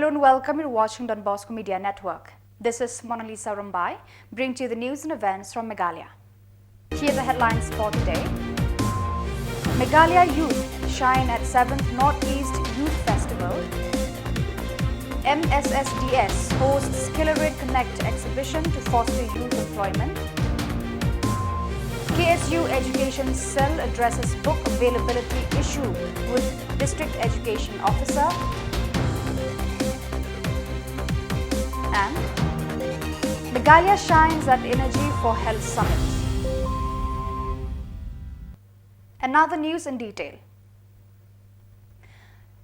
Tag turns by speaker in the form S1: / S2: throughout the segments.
S1: and welcome. You're watching Donbosco Media Network. This is Mona Lisa Rumbai, bringing to you the news and events from Meghalaya. Here are the headlines for today. Meghalaya youth shine at 7th Northeast Youth Festival. MSSDS hosts Skillerate Connect exhibition to foster youth employment. KSU Education Cell addresses book availability issue with District Education Officer. And Meghalaya shines at Energy for Health Summit. And now the news in detail.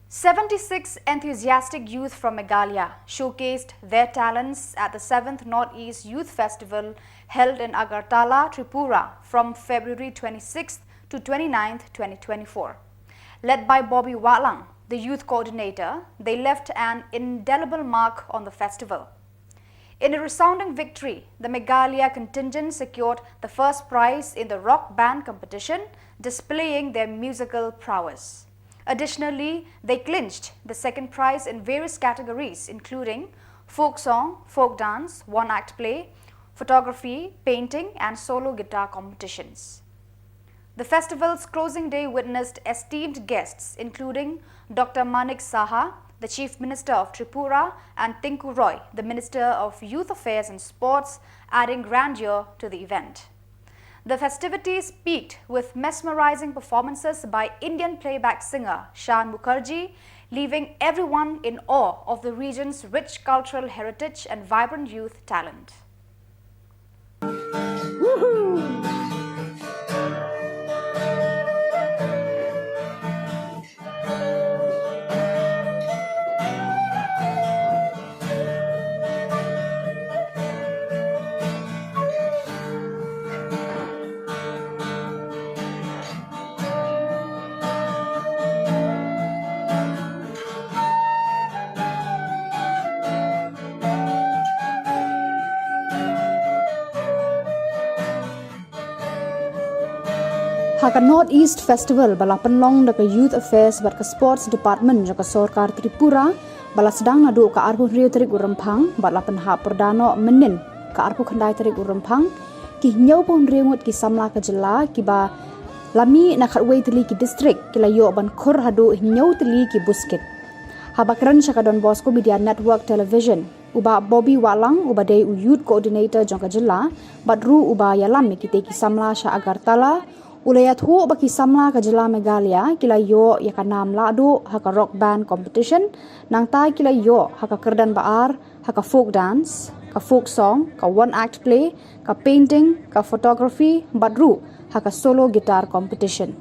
S1: 76 enthusiastic youth from Meghalaya showcased their talents at the 7th Northeast Youth Festival held in Agartala, Tripura from February 26th to 29th, 2024. Led by Bobby Walang, the youth coordinator, they left an indelible mark on the festival. In a resounding victory, the Meghalaya contingent secured the first prize in the rock band competition, displaying their musical prowess. Additionally, they clinched the second prize in various categories, including folk song, folk dance, one-act play, photography, painting, and solo guitar competitions. The festival's closing day witnessed esteemed guests, including Dr. Manik Saha, the Chief Minister of Tripura, and Tinku Roy, the Minister of Youth Affairs and Sports, adding grandeur to the event. The festivities peaked with mesmerizing performances by Indian playback singer Shan Mukherjee, leaving everyone in awe of the region's rich cultural heritage and vibrant youth talent.
S2: Haka Northeast Festival bala penlong daka Youth Affairs bat ka Sports Department jaka Sorkar Tripura bala sedang nadu ka arpu rio tarik urempang bala penha perdana menin ka arpu khandai tarik urempang ki nyau pon ringot ki Samla ka jela ki ba lami na khatwei tili ki district ki layo ban khur hadu nyau tili ki busket habakran shaka donbosco media network television uba Bobby Walang uba dei youth coordinator jangka jela badru uba yalam ki te ki Samla sha Agartala Ulayat hu baki Samla ka jela Meghalaya kila yo ya kanam ladu haka rock band competition nang tai kila yo haka kerdan baar haka folk dance ka folk song ka one act play ka painting ka photography badru haka solo guitar competition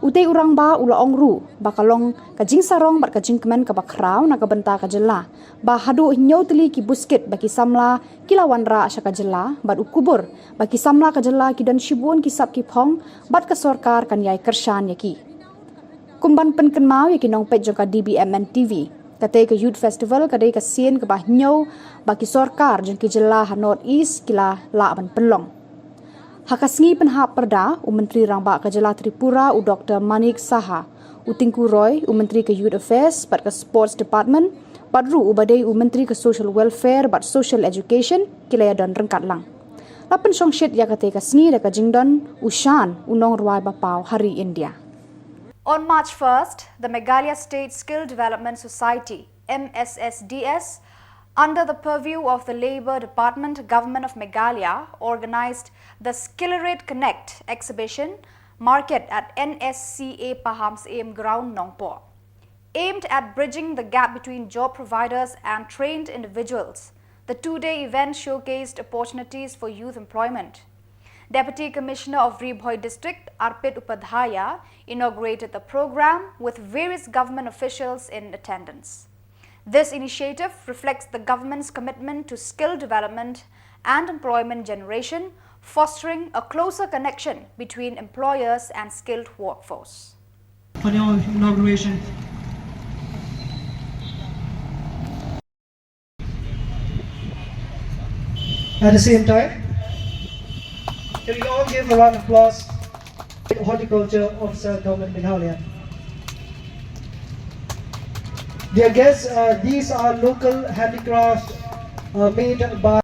S2: utei urang ba ula ongru bakalong ka jing sarong bat ka jingkemen ka bakrau na ka benta ka jela ba hadu nyau teli ki busket baki Samla kila wanra sha ka jela bat ukubur baki Samla ka jela ki dan shibun ki sap ki phong bat ka sorkar kan yai kershan yaki kumban penken mau yaki nong Peit jong ka dbmnTv kate ka youth festival ka dei ka sien ka ba nyau baki sorkar jong ki jela ha northeast kila la ban penlong Hakasngi penhap perda Menteri Rangba ke Jela Tripura Dr. Manik Saha Tinku Roy Menteri ke Youth Affairs bat ke Sports Department badru ubadai Menteri ke Social Welfare bat Social Education kilaya don rengkat lang lapan songshit ya kate kasngi da ka jingdon ushan unong ruai bapau hari India.
S1: On March 1st, the Meghalaya State Skill Development Society MSSDS under the purview of the Labour Department, Government of Meghalaya, organized the Skillerate Connect exhibition market at NSCA Paham's AIM ground, Nongpo. Aimed at bridging the gap between job providers and trained individuals, the two-day event showcased opportunities for youth employment. Deputy Commissioner of Ribhoi District, Arpit Upadhyaya, inaugurated the program with various government officials in attendance. This initiative reflects the government's commitment to skill development and employment generation, fostering a closer connection between employers and skilled workforce.
S3: For your inauguration. At the same time, can we all give a round of applause to Horticulture Officer Government Meghalaya. Dear guests, these are local handicrafts made by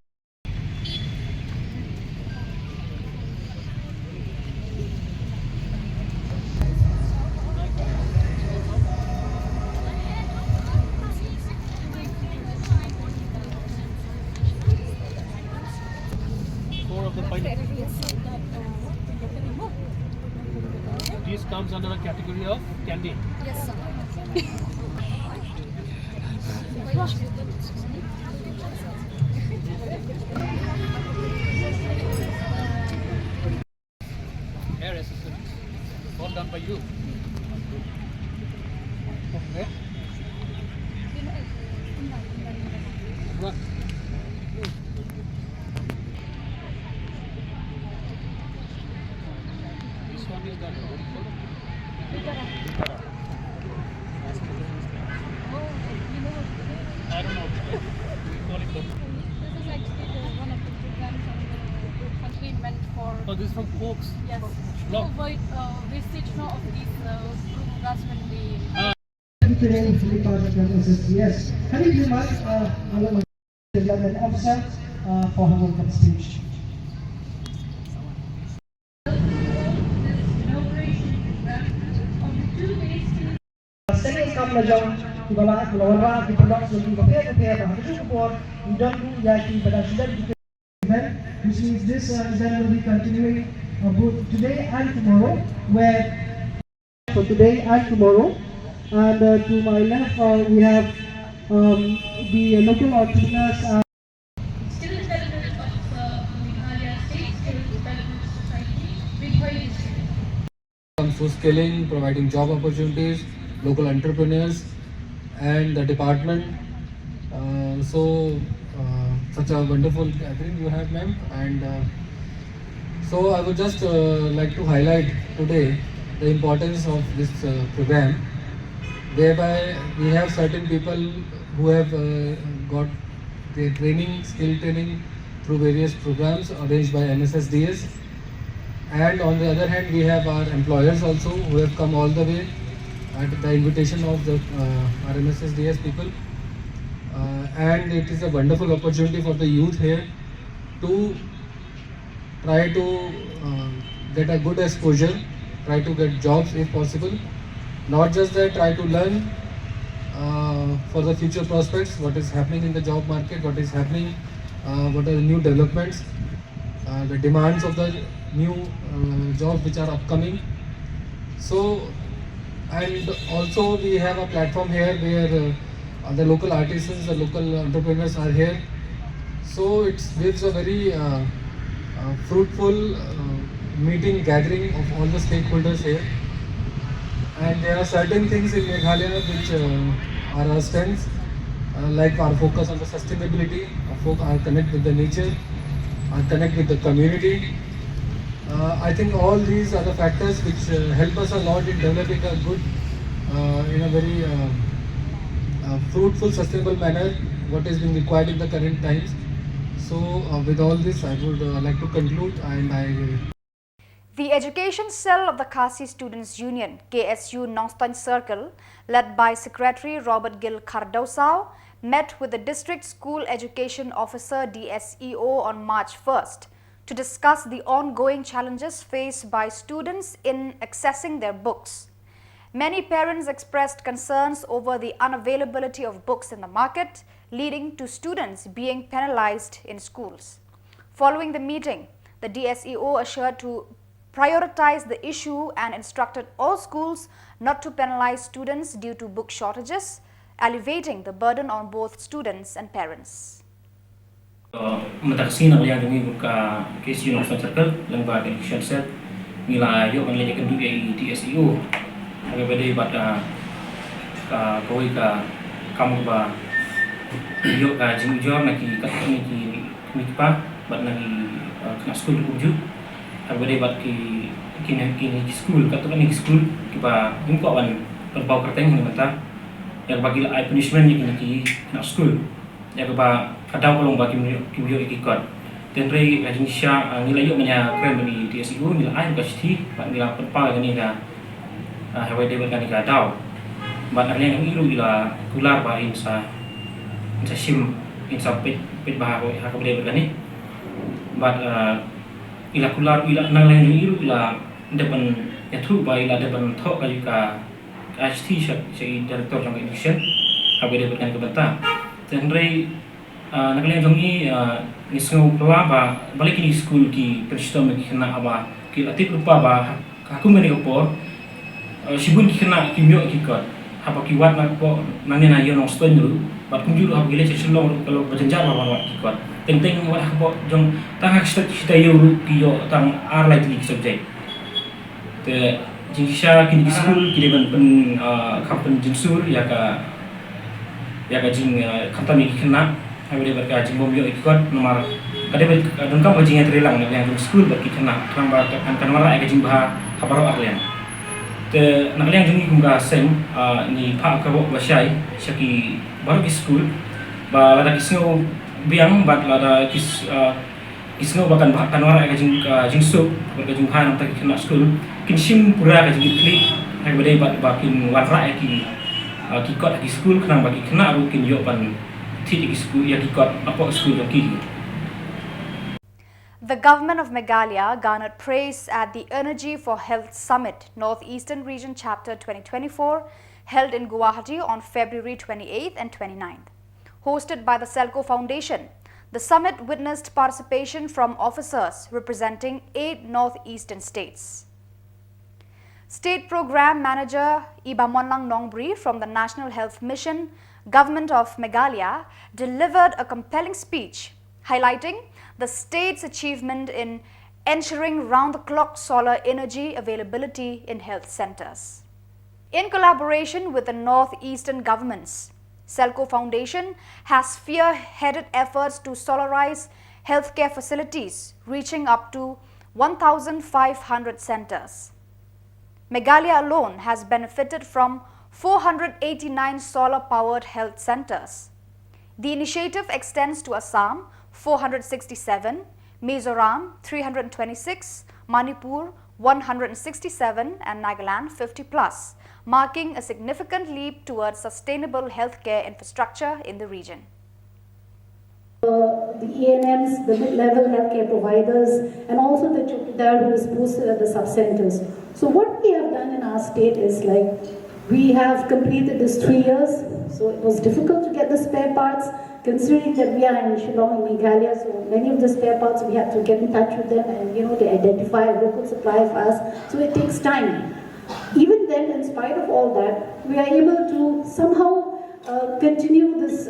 S4: This comes under the category of candy.
S5: Yes, sir.
S4: Hair accessories. All done by you. Okay. What? This one is done. I don't know. We call it.
S5: This is actually one of the programs on the country meant for
S4: Oh, this is from folks.
S5: yes, to
S4: Long.
S5: avoid wastage of these programs when we
S3: Yes. Can you do my development officer for her welcome speech? Second Samla jong di bawah keluarga di produk lebih berbeza bahasa Khubor dan yaki pada sudah event, which means this event will be continuing both today and tomorrow. Where for today and tomorrow, and to my left we have the local entrepreneurs.
S5: Skill development of Meghalaya State Skill Development Society with Peit.
S6: Comes to skilling, providing job opportunities, local entrepreneurs, and the department. Such a wonderful gathering you have, ma'am. And so I would just like to highlight today the importance of this program, whereby we have certain people who have got their training, skill training through various programs arranged by NSSDS. And on the other hand, we have our employers also who have come all the way at the invitation of the RMSSDS people. And it is a wonderful opportunity for the youth here to try to get a good exposure, try to get jobs if possible. Not just that, try to learn for the future prospects, what is happening in the job market, what is happening, what are the new developments, the demands of the new jobs which are upcoming. So, and also we have a platform here where the local artisans, the local entrepreneurs are here. So it gives a very fruitful meeting, gathering of all the stakeholders here. And there are certain things in Meghalaya which are our strengths, like our focus on the sustainability, our connect with the nature, our connect with the community. I think all these are the factors which help us a lot in developing a good, in a very fruitful, sustainable manner, what is being required in the current times. So with all this, I would like to conclude, and
S1: The Education Cell of the Khasi Students' Union, KSU Nongstoin Circle, led by Secretary Robert Gil Khardosau, met with the District School Education Officer DSEO on March 1st to discuss the ongoing challenges faced by students in accessing their books. Many parents expressed concerns over the unavailability of books in the market, leading to students being penalized in schools. Following the meeting, the DSEO assured to prioritize the issue and instructed all schools not to penalize students due to book shortages, alleviating the burden on both students and parents.
S7: Mataksi na liang demi buka KSU Nongstoin Circle lengba education set nila yo kan lejakan duit DSEO agak beda pada koi ka kamu ba yo ka jing jor naki kat naki mikpa bat naki kena school kuju agak beda bat kini school kat tu kan school kiba ingko wan perbau kerteng ni mata yang bagi ai punishment ni kena school yang ba kadang kalau bagi kimio ikut tenrei Indonesia nilai yuk menya keren bagi DSEO nilai ai kasih bat nilai perpa kan ni dah hawai dia kan ni dau But nakaliang iru ila kular ba insa sim insa pit bah ha ko bede berani. But ila kular ila nakaliang iru ila depan yathu ba ila depan thok ka HT si director jong election ha bede berani ke benta. Tenrei nakaliang jong ni sngau pla ba balik ni school ki prestom ki kena aba ki atik rupa ba aku meni opor sibun ki kena ki myo ki kot apa ki wat nak po nani na yo nong stone dulu bat kunjuru apa gile Shillong kalau berjenjar ba wat ki kot teng wat po jong tang hak kita yo ki yo tang ar lai ki subject te jingsha ki school ki deban pen kampen jinsur ya ka jing company ki kena habi debat ka jing bom yo ki kot nomor kade bet dengkam bajing trilang na yang school bat ki kena tamba kan mara ka jing ba habaro arlian te nakaliang jungi kumga seng ni pa ka bo basai saki baru ki school ba lada kisno biang bat lada kisno bakan kanwara ka jing so ka jing han ta kena school kin sim pura ka jing klik hai bade bat bakin warra ki kot ki school kenang bagi kena ru kin yo pan thi ki school ya ki kot apa school ki.
S1: The government of Meghalaya garnered praise at the Energy for Health Summit, Northeastern Region Chapter 2024, held in Guwahati on February 28th and 29th. Hosted by the Selco Foundation, the summit witnessed participation from officers representing 8 northeastern states. State Program Manager Ibamonlang Nongbri from the National Health Mission, Government of Meghalaya, delivered a compelling speech highlighting the state's achievement in ensuring round-the-clock solar energy availability in health centers. In collaboration with the northeastern governments, Selco Foundation has spearheaded efforts to solarize healthcare facilities reaching up to 1,500 centers. Meghalaya alone has benefited from 489 solar-powered health centers. The initiative extends to Assam, 467, Mizoram 326, Manipur 167 and Nagaland 50 plus, marking a significant leap towards sustainable healthcare infrastructure in the region.
S8: The ENMs, the mid-level healthcare providers, and also the chowkidar who is posted at the sub-centers. So what we have done in our state is we have completed this 3 years, so it was difficult to get the spare parts, considering that we are in Shillong, in Meghalaya, so many of the spare parts we have to get in touch with them and they identify a local supplier for us, so it takes time. Even then, in spite of all that, we are able to somehow continue this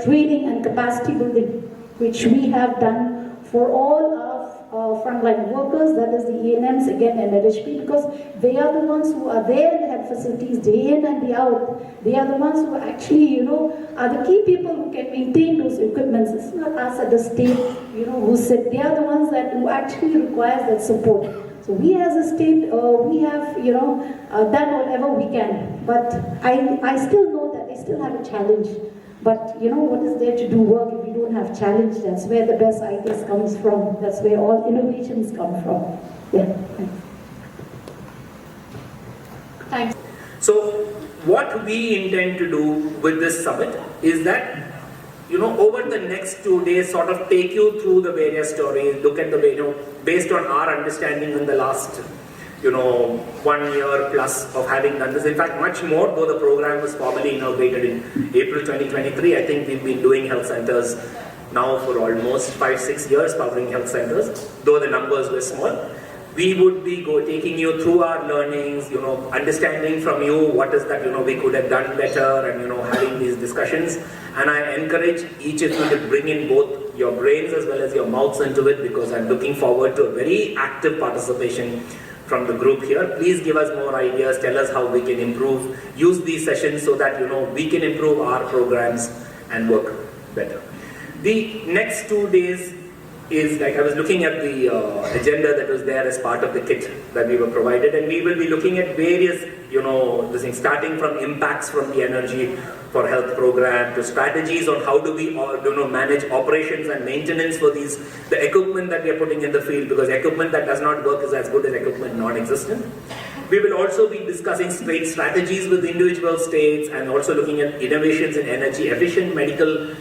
S8: training and capacity building, which we have done for all our frontline workers, that is the ENMs again and LHP, because they are the ones who are there in the health facilities day in and day out. They are the ones who actually, are the key people who can maintain those equipments. It's not us at the state, who sit. They are the ones who actually requires that support. So we as a state, we have, done whatever we can. But I still know that they still have a challenge. But what is there to do work if you don't have challenge? That's where the best ideas comes from. That's where all innovations come from. Yeah. Thanks.
S9: So what we intend to do with this summit is that over the next 2 days, sort of take you through the various stories, look at the based on our understanding in the last 1 year plus of having done this. In fact, much more, though the program was formally inaugurated in April 2023. I think we've been doing health centers now for almost 5-6 years, powering health centers, though the numbers were small. We would be taking you through our learnings, understanding from you what is that, we could have done better and, having these discussions. And I encourage each of you to bring in both your brains as well as your mouths into it, because I'm looking forward to a very active participation from the group here. Please give us more ideas, tell us how we can improve, use these sessions so that, we can improve our programs and work better. The next 2 days is I was looking at the agenda that was there as part of the kit that we were provided, and we will be looking at various, this thing, starting from impacts from the energy for health program to strategies on how do we manage operations and maintenance for the equipment that we are putting in the field, because equipment that does not work is as good as equipment non-existent. We will also be discussing state strategies with individual states and also looking at innovations in energy efficient medical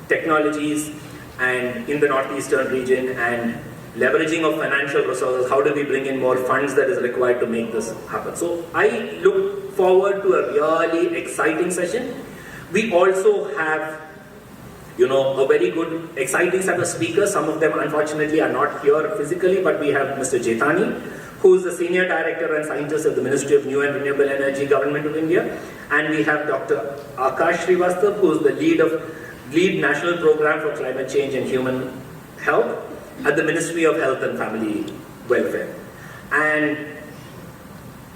S9: technologies and in the northeastern region and leveraging of financial resources. How do we bring in more funds that is required to make this happen? So I look forward to a really exciting session. We also have a very good, exciting set of speakers. Some of them unfortunately are not here physically, but we have Mr. Jetani, who is the Senior Director and Scientist at the Ministry of New and Renewable Energy, Government of India. And we have Dr. Akash Srivastava, who is the lead National Program for Climate Change and Human Health at the Ministry of Health and Family Welfare. And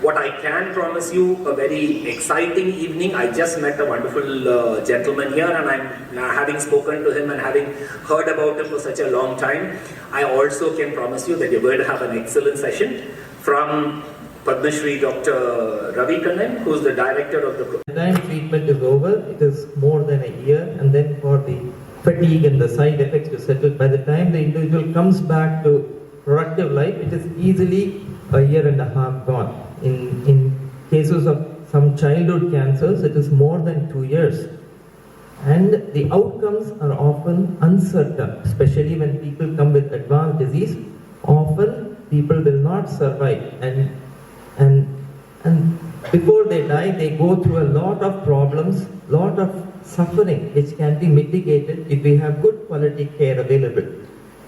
S9: what I can promise you, a very exciting evening. I just met a wonderful gentleman here, and I'm having spoken to him and having heard about him for such a long time, I also can promise you that you're going to have an excellent session from Padma Shri Dr. Ravi Kannan, who's the director of the...
S10: By the time treatment is over, it is more than a year, and then for the fatigue and the side effects to settle, by the time the individual comes back to productive life, it is easily a year and a half gone. In cases of some childhood cancers, it is more than 2 years. And the outcomes are often uncertain, especially when people come with advanced disease. Often people will not survive, and before they die, they go through a lot of problems, lot of suffering, which can be mitigated if we have good quality care available.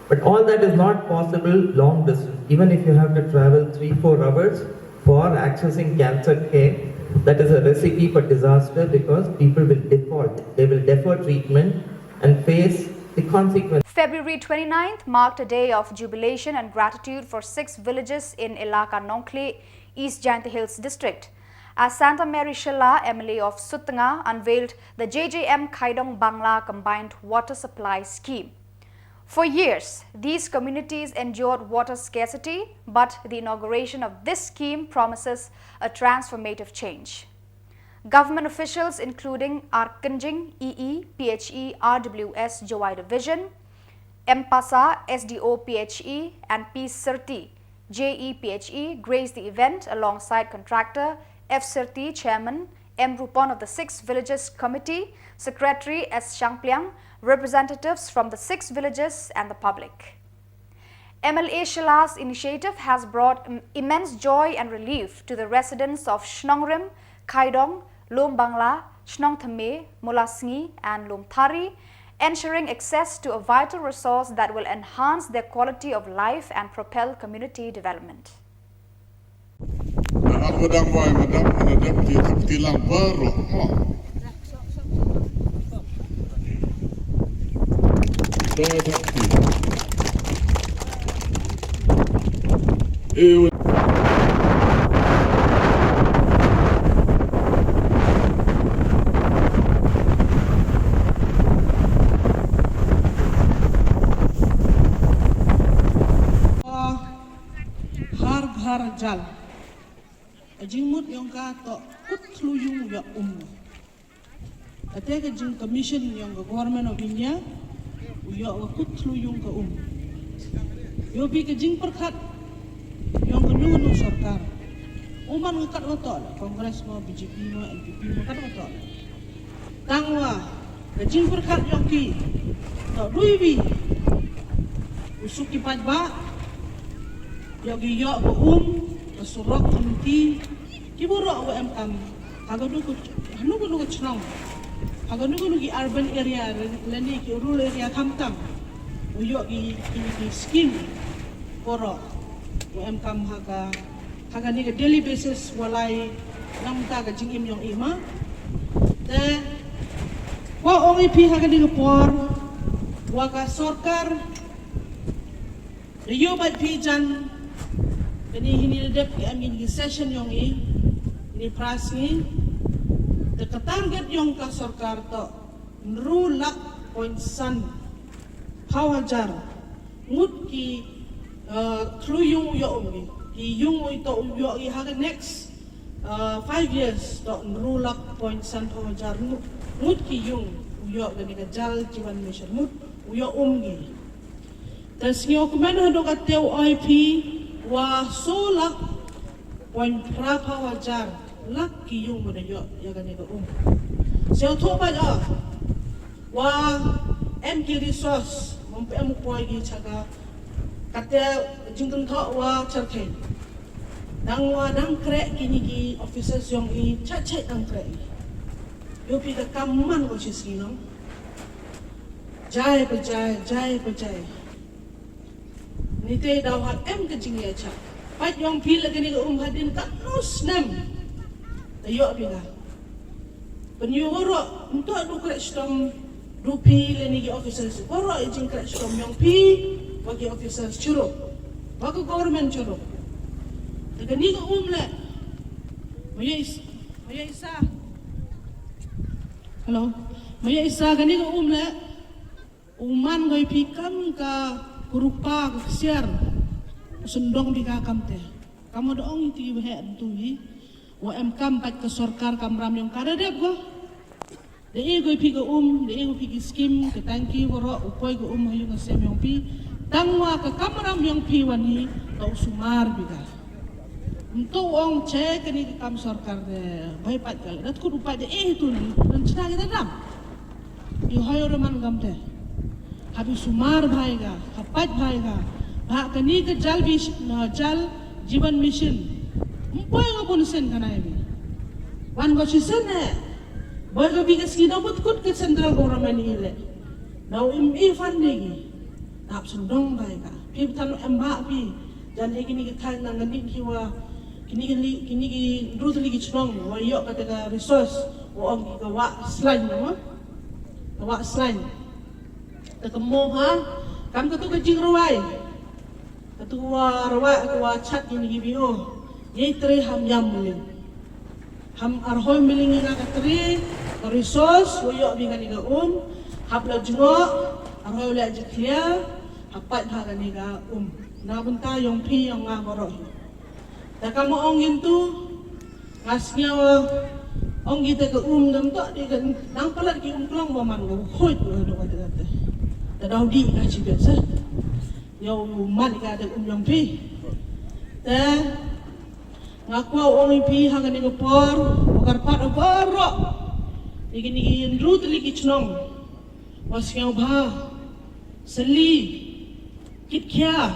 S10: But all that is not possible long distance. Even if you have to travel 3-4 hours for accessing cancer care, that is a recipe for disaster, because people will default. They will defer treatment and face the consequences.
S1: February 29th marked a day of jubilation and gratitude for 6 villages in Elaka Nongkle, East Jaintia Hills district, as Santa Mary Shilla, MLA of Sutanga, unveiled the JJM Kaidong Bangla Combined Water Supply Scheme. For years, these communities endured water scarcity, but the inauguration of this scheme promises a transformative change. Government officials including Arkanjing, EE, PHE, RWS, Jowai Division, MPASA, SDO, PHE and P30, JE, PHE graced the event alongside contractor F30 Chairman M. Rupon of the 6 Villages Committee, Secretary S. Shangpliang, representatives from the 6 villages and the public. MLA Shilla's initiative has brought immense joy and relief to the residents of Shnongrim, Kaidong, Lom Bangla, Shnong Thame, Mulasngi and Lom Thari, ensuring access to a vital resource that will enhance their quality of life and propel community development.
S11: Har jal ajing mut yang ka to kutlu yung ya ate ka jing commission yang government of India ya kutlu yung ka yo bi ka jing perkat yang nu sarkar uman ngakat wato kongres mo BJP mo NPP mo kat wato tangwa ka jing perkat yang ki to duibi usuki pajba yogi yo surok committee kiburo UMM agadu ko hanu chnong agadu gi urban area leni ki rural area kamtam uyo gi scheme poro UMM haga ni daily basis walai namta ga jingim yong ima te wa OEP haga ni por wa ka sarkar yo ba pijan ini dep amin session yang ini prasni the target yang ka sarkar to nrulak point san hawajar mut ki kluyung yo ki yung ito yo haga next 5 years to nrulak point san hawajar mut ki yung yo gani ka jal jiwan mission mut yo tas yo kumana do ka teo IP wa solak point berapa wajar laki yung mana yo ya kan nego Saya tu baca wah MK resource mempem poi gi caga kata jingtung thok wa charkhen dang wa dang krek kini gi officers yang i chat dang krek yo pi ka kamman ko chisi no jai bajai nite dawat em ke jing ya cha pat yang pi la kini ga hadin ka nus nem ayo pi ga penyu woro untuk du krek stom rupi le ni gi officers woro jing krek stom yang pi bagi officers curuk bagi government curuk dengan ni ke le maya isa hello maya isa kan ni ke le uman goi pikam ka kurupa ka siar sendong di kakam teh kamu doong itu he tu hi wa em kam pat ke sarkar kamram yang kada dep go de e goi pi go de e goi pi skim ke tangki woro upoi go hayu ngasem yang pi tangwa ke kamram yang pi wani tau sumar biga untuk ong cek ni kam sarkar de bai pat gal dat ku upai de e tu ni dan cina kita dam yu hayo reman gam teh habis sumar bhai ga hapat bhai ga bha kani ke jal jivan mission Boy nga pun sen kanai bi. Wan go si sen boy go bigas kita but kut ke central government ile. Now funding. Tap sundong bai ka. Pi tan amba pi. Dan kini kita nang ngandin kiwa kini ki rut lagi chong wa yo kata ka resource wa ong ka wa slide no. Ka wa slide. Ta kemo ha kam ka tu ka jing rawai. Ka tu wa rawai ka wa chat ni gi bio. Ye tre ham yam miling ham arhoy miling ina ka tre ka resource wo yo bi ngani ga hapla jungo arhoy la jiklia hapat ha ngani ga na bunta yong pi yang nga moro ta ka mo ong intu ngasnya ong gite ka dam to di ga nang palat ki klong mo man go hoit do ka ta ta daw di ka chi besa yo man ka da yong pi ta ngaku orang pi hang ni ngapor bakar pat baro igini rut ligi chnong wasyang bha seli kitkhya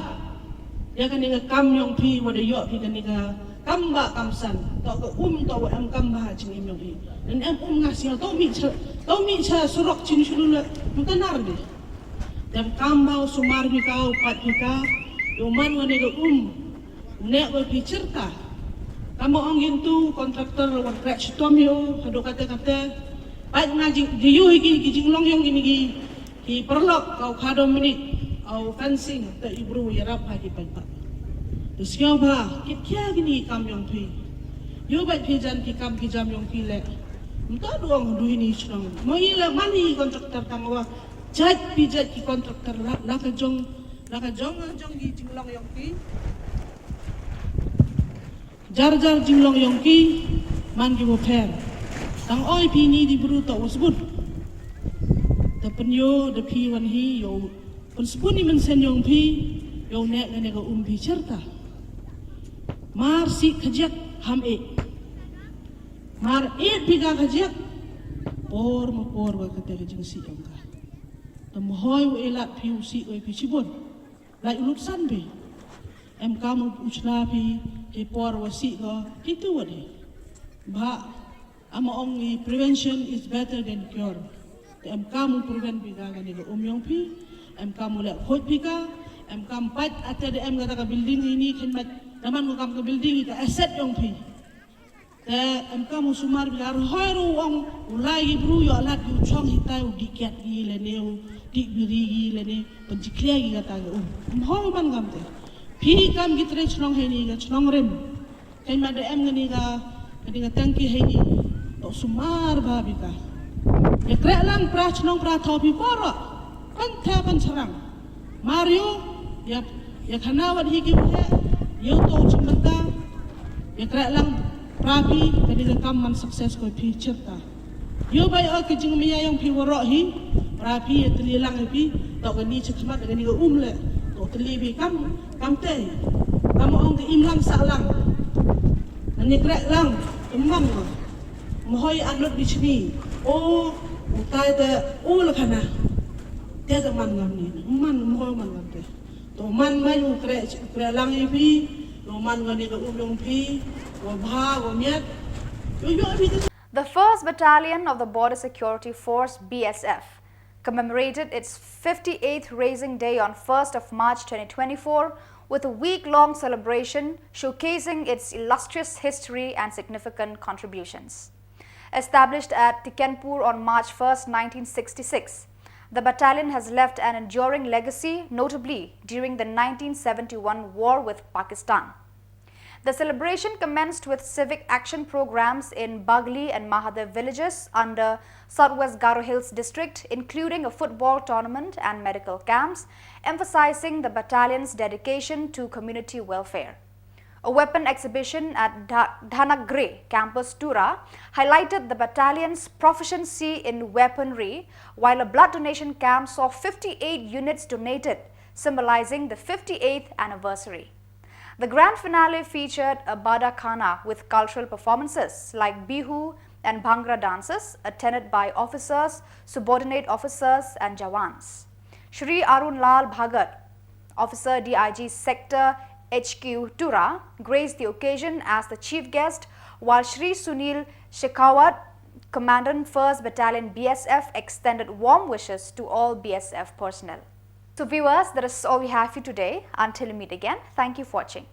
S11: ya kan nga kam yong pi wada yo pi kan nga kam ba kamsan to ko to am kam ba ching yong pi dan am ngasil to mi cha surok chin shulula mutanar de dan kam ba sumar bi ka pat bi ka yuman wani ga ne wa pi certa kamu angin tu kontraktor wan krek stom yo hado kata baik ngaji diu iki jinglong yang gini ki perlok kau kado minit au fencing ta ibru ya rap ha ki pa Siapa bah kitkia gini kam yang pi yo baik pijan ki kam ki jam yang pi le entah doang du ini senang mai la mani kontraktor kang wa jat pijat ki kontraktor la ka jong gi jinglong yang pi jar jinglong yongki man ki boper tang oi pi ni di bru to usbut ta penyo de pi wan hi yo pun spuni men sen yong pi yo ne ne ga pi certa mar si khajak ham mar pi ga khajak por wa kate ga jing si yong ka ta mohoi we elat pi si oi pi sibon lai ulut san be em kamu uchna pi por wasi go itu wadi ba ama ongi prevention is better than cure em kamu prevent biga gani go yong pi em kamu le khot biga em kam pat ate de em gata ka building ini khidmat taman ko kam ka building ita asset yong pi te em kamu sumar biga hoiru ong ulai bru yo alat yu chong hitai u diket gi le neu dik biri gi le ne penjiklia gi gata go ho man gam te pi kam gitre chnong heni ga chnong rem kai ma de em ngani ga tangki heni to sumar ba bi ka ya krelang pra chnong pra tho pi poro kan tha ban sarang mario ya khana wad hi ki he yo to chimta ya krelang pra pi kadi ga kam man success ko pi certa yo bai o ki jing mi ya yang pi woro hi pra pi tlilang pi to ga ni chkhmat ga ni ga le to tli bi kam te kamu ong ke imlang salang Ani krek lang, teman lo. Mahoi anut di sini. Oh, utai te, lekana. Dia teman ngam ni, mahoi man ngam te. Teman mayu krek lang ipi, teman ngani ke ulung pi, wabha, wamiat.
S1: The 1st Battalion of the Border Security Force BSF commemorated its 58th Raising Day on 1st of March 2024 with a week-long celebration showcasing its illustrious history and significant contributions. Established at Tikenpur on March 1, 1966, the battalion has left an enduring legacy, notably during the 1971 war with Pakistan. The celebration commenced with civic action programs in Bagli and Mahadev villages under Southwest Garo Hills district, including a football tournament and medical camps, emphasizing the battalion's dedication to community welfare. A weapon exhibition at Dhanagre campus Tura highlighted the battalion's proficiency in weaponry, while a blood donation camp saw 58 units donated, symbolizing the 58th anniversary. The grand finale featured a Bada Khana with cultural performances like Bihu and Bhangra dances attended by officers, subordinate officers and Jawans. Shri Arun Lal Bhagat, Officer DIG Sector HQ Tura, graced the occasion as the chief guest, while Shri Sunil Shekhawat, Commandant 1st Battalion BSF, extended warm wishes to all BSF personnel. So viewers, that is all we have for today. Until we meet again, thank you for watching.